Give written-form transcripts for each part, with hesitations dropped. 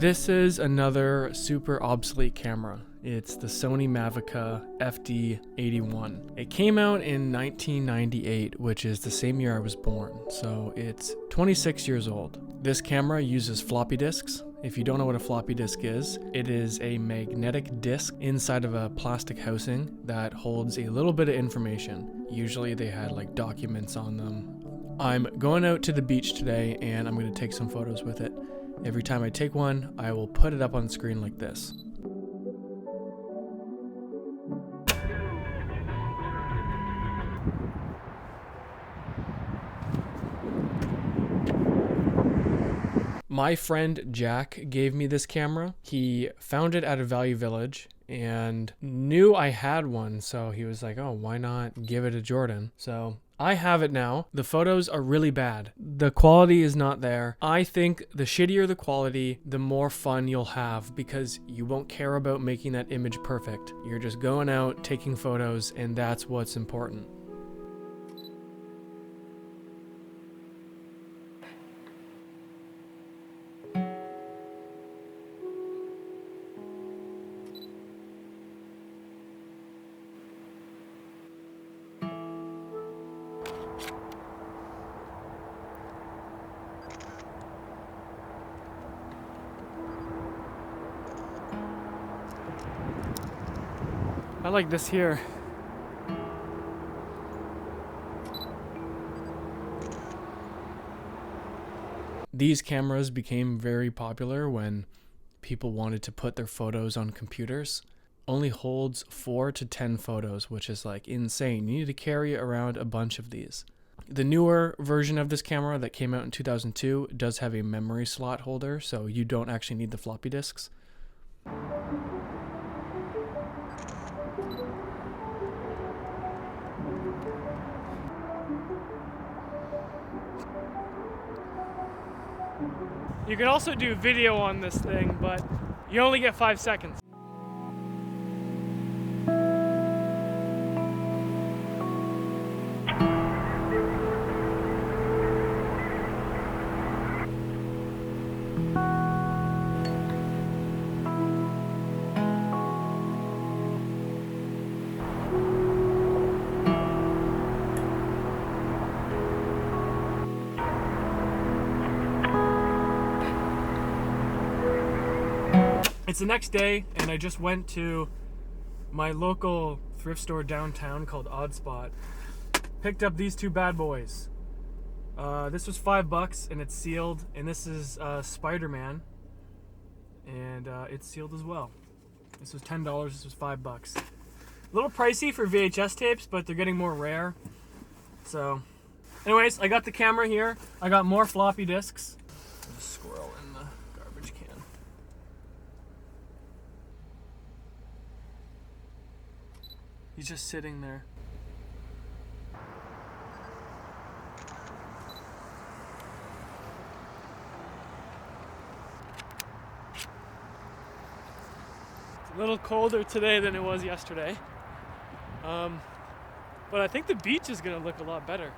This is another super obsolete camera. It's the Sony Mavica FD81. It came out in 1998, which is the same year I was born, so it's 26 years old. This camera uses floppy disks. If you don't know what a floppy disk is, it is a magnetic disk inside of a plastic housing that holds a little bit of information. Usually they had like documents on them. I'm going out to the beach today and I'm going to take some photos with it. Every time I take one, I will put it up on the screen like this. My friend Jack gave me this camera. He found it at a Value Village and knew I had one, so he was like, oh, why not give it to Jordan? So I have it now. The photos are really bad. The quality is not there. I think the shittier the quality, the more fun you'll have because you won't care about making that image perfect. You're just going out, taking photos, and that's what's important. I like this here. These cameras became very popular when people wanted to put their photos on computers. Only holds 4 to 10 photos, which is like insane. You need to carry around a bunch of these. The newer version of this camera that came out in 2002 does have a memory slot holder, so you don't actually need the floppy disks. You can also do video on this thing, but you only get 5 seconds. It's the next day, and I just went to my local thrift store downtown called Odd Spot. Picked up these two bad boys. This was $5 and it's sealed, and this is Spider-Man, and it's sealed as well. This was $10, this was $5. A little pricey for VHS tapes, but they're getting more rare. So, anyways, I got the camera here. I got more floppy disks. There's a squirrel in the garbage can. He's just sitting there. It's a little colder today than it was yesterday. But I think the beach is gonna look a lot better.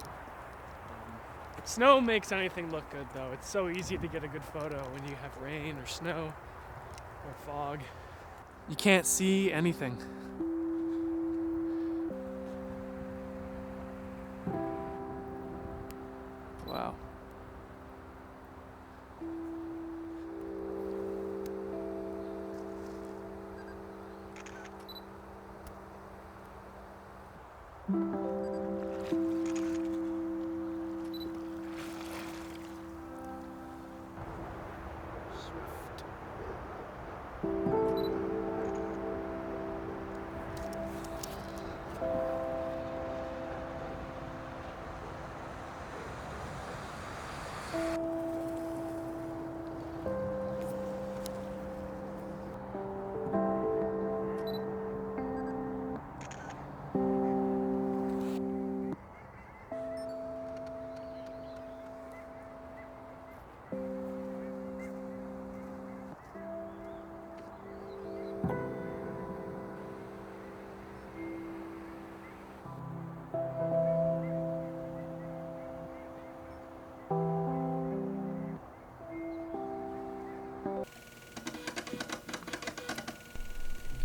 Snow makes anything look good though. It's so easy to get a good photo when you have rain or snow or fog. You can't see anything. Wow.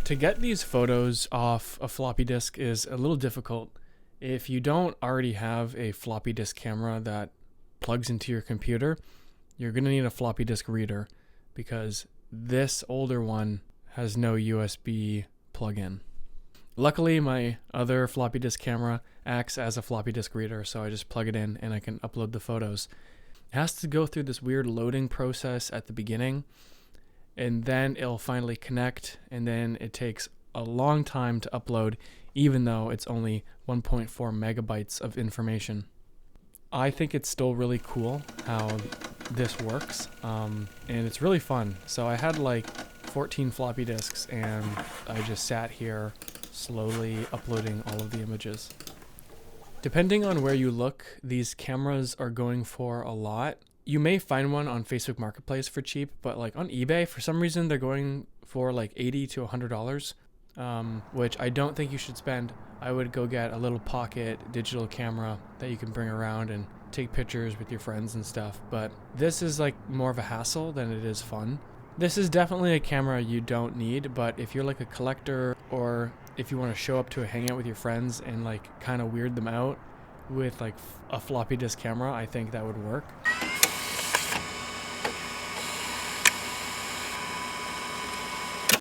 To get these photos off a floppy disk is a little difficult. If you don't already have a floppy disk camera that plugs into your computer, you're going to need a floppy disk reader because this older one has no USB plug-in. Luckily, my other floppy disk camera acts as a floppy disk reader, so I just plug it in and I can upload the photos. It has to go through this weird loading process at the beginning, and then it'll finally connect, and then it takes a long time to upload, even though it's only 1.4 megabytes of information. I think it's still really cool how this works, and it's really fun. So I had like 14 floppy disks, and I just sat here slowly uploading all of the images. Depending on where you look, these cameras are going for a lot. You may find one on Facebook Marketplace for cheap, but like on eBay, for some reason, they're going for like $80 to $100, which I don't think you should spend. I would go get a little pocket digital camera that you can bring around and take pictures with your friends and stuff. But this is like more of a hassle than it is fun. This is definitely a camera you don't need, but if you're like a collector, or if you want to show up to a hangout with your friends and like kind of weird them out with like a floppy disk camera, I think that would work.